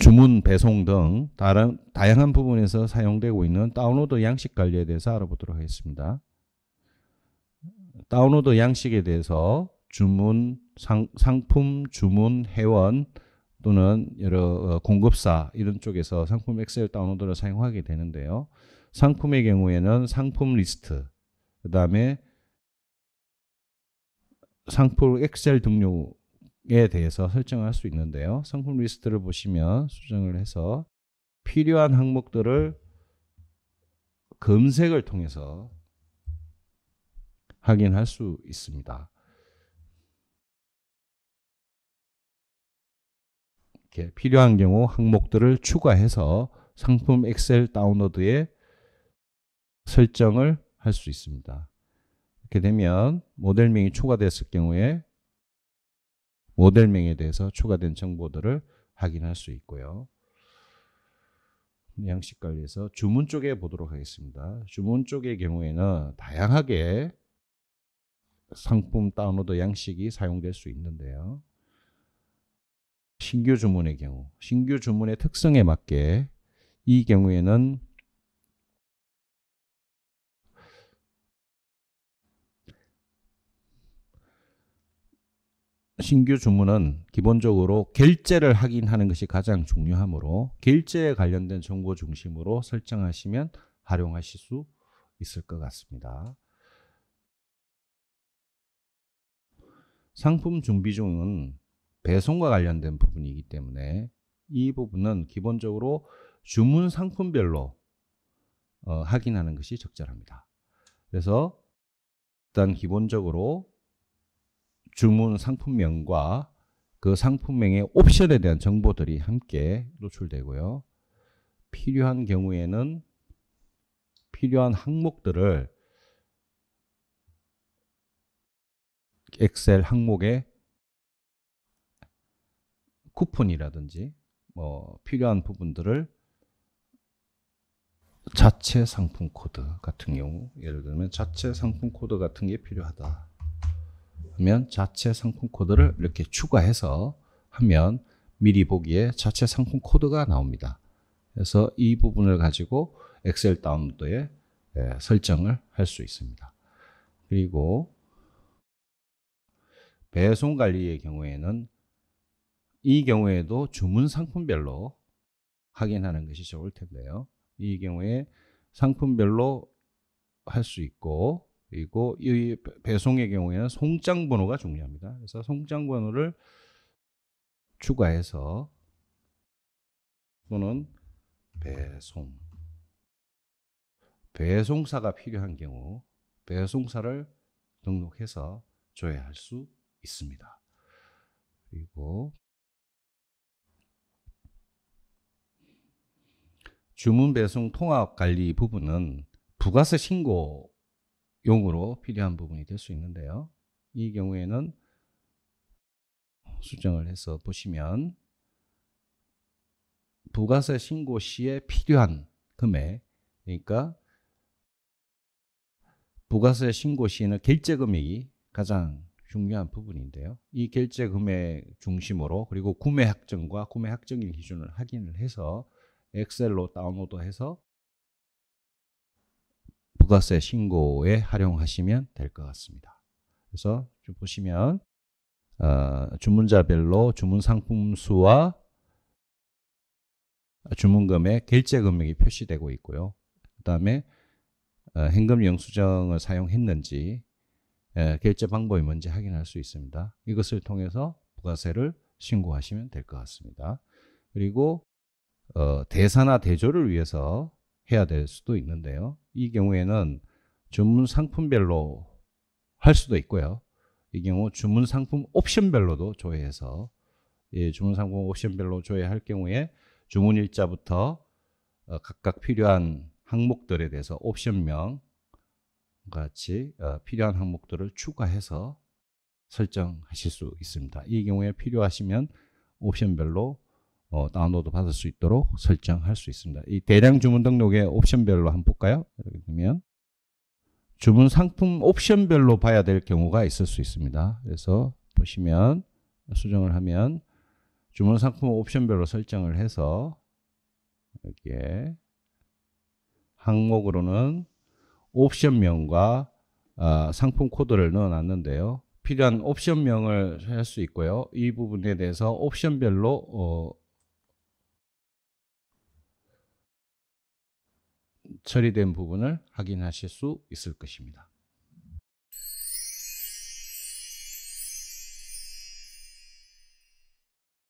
주문, 배송 등 다양한 부분에서 사용되고 있는 다운로드 양식 관리에 대해서 알아보도록 하겠습니다. 다운로드 양식에 대해서 주문, 상품, 주문, 회원 또는 여러 공급사 이런 쪽에서 상품 엑셀 다운로드를 사용하게 되는데요. 상품의 경우에는 상품 리스트, 그 다음에 상품 엑셀 등록에 대해서 설정할 수 있는데요. 상품 리스트를 보시면 수정을 해서 필요한 항목들을 검색을 통해서 확인할 수 있습니다. 이렇게 필요한 경우 항목들을 추가해서 상품 엑셀 다운로드에 설정을 할 수 있습니다. 이렇게 되면 모델명이 추가됐을 경우에 모델명에 대해서 추가된 정보들을 확인할 수 있고요. 양식 관리에서 주문 쪽에 보도록 하겠습니다. 주문 쪽의 경우에는 다양하게 상품 다운로드 양식이 사용될 수 있는데요. 신규 주문의 경우, 신규 주문의 특성에 맞게 이 경우에는 신규 주문은 기본적으로 결제를 확인하는 것이 가장 중요하므로 결제에 관련된 정보 중심으로 설정하시면 활용하실 수 있을 것 같습니다. 상품 준비 중은 배송과 관련된 부분이기 때문에 이 부분은 기본적으로 주문 상품별로 확인하는 것이 적절합니다. 그래서 일단 기본적으로 주문 상품명과 그 상품명의 옵션에 대한 정보들이 함께 노출되고요. 필요한 경우에는 필요한 항목들을 엑셀 항목에 쿠폰이라든지 뭐 필요한 부분들을 자체 상품 코드 같은 경우, 예를 들면 자체 상품 코드 같은 게 필요하다 하면 자체 상품 코드를 이렇게 추가해서 하면 미리 보기에 자체 상품 코드가 나옵니다. 그래서 이 부분을 가지고 엑셀 다운로드에 설정을 할 수 있습니다. 그리고 배송 관리의 경우에는 이 경우에도 주문 상품별로 확인하는 것이 좋을 텐데요. 이 경우에 상품별로 할 수 있고, 그리고 이 배송의 경우에는 송장 번호가 중요합니다. 그래서 송장 번호를 추가해서 또는 배송사가 필요한 경우 배송사를 등록해서 조회할 수 있습니다. 그리고 주문 배송 통합 관리 부분은 부가세 신고용으로 필요한 부분이 될 수 있는데요. 이 경우에는 수정을 해서 보시면 부가세 신고 시에 필요한 금액, 그러니까 부가세 신고 시에는 결제 금액이 가장 중요한 부분인데요. 이 결제 금액 중심으로, 그리고 구매 확정과 구매 확정일 기준을 확인을 해서 엑셀로 다운로드해서 부가세 신고에 활용하시면 될 것 같습니다. 그래서 좀 보시면 주문자별로 주문 상품 수와 주문 금액, 결제 금액이 표시되고 있고요. 그 다음에 현금 영수증을 사용했는지, 결제 방법이 뭔지 확인할 수 있습니다. 이것을 통해서 부가세를 신고하시면 될 것 같습니다. 그리고 대사나 대조를 위해서 해야 될 수도 있는데요. 이 경우에는 주문 상품별로 할 수도 있고요. 이 경우 주문 상품 옵션별로도 조회해서, 주문 상품 옵션별로 조회할 경우에 주문 일자부터 각각 필요한 항목들에 대해서 옵션명 같이 필요한 항목들을 추가해서 설정하실 수 있습니다. 이 경우에 필요하시면 옵션별로 다운로드 받을 수 있도록 설정할 수 있습니다. 이 대량 주문 등록의 옵션별로 한번 볼까요? 이렇게 되면 주문 상품 옵션별로 봐야 될 경우가 있을 수 있습니다. 그래서 보시면 수정을 하면 주문 상품 옵션별로 설정을 해서 여기에 항목으로는 옵션명과 상품 코드를 넣어 놨는데요. 필요한 옵션명을 할 수 있고요. 이 부분에 대해서 옵션별로 처리된 부분을 확인하실 수 있을 것입니다.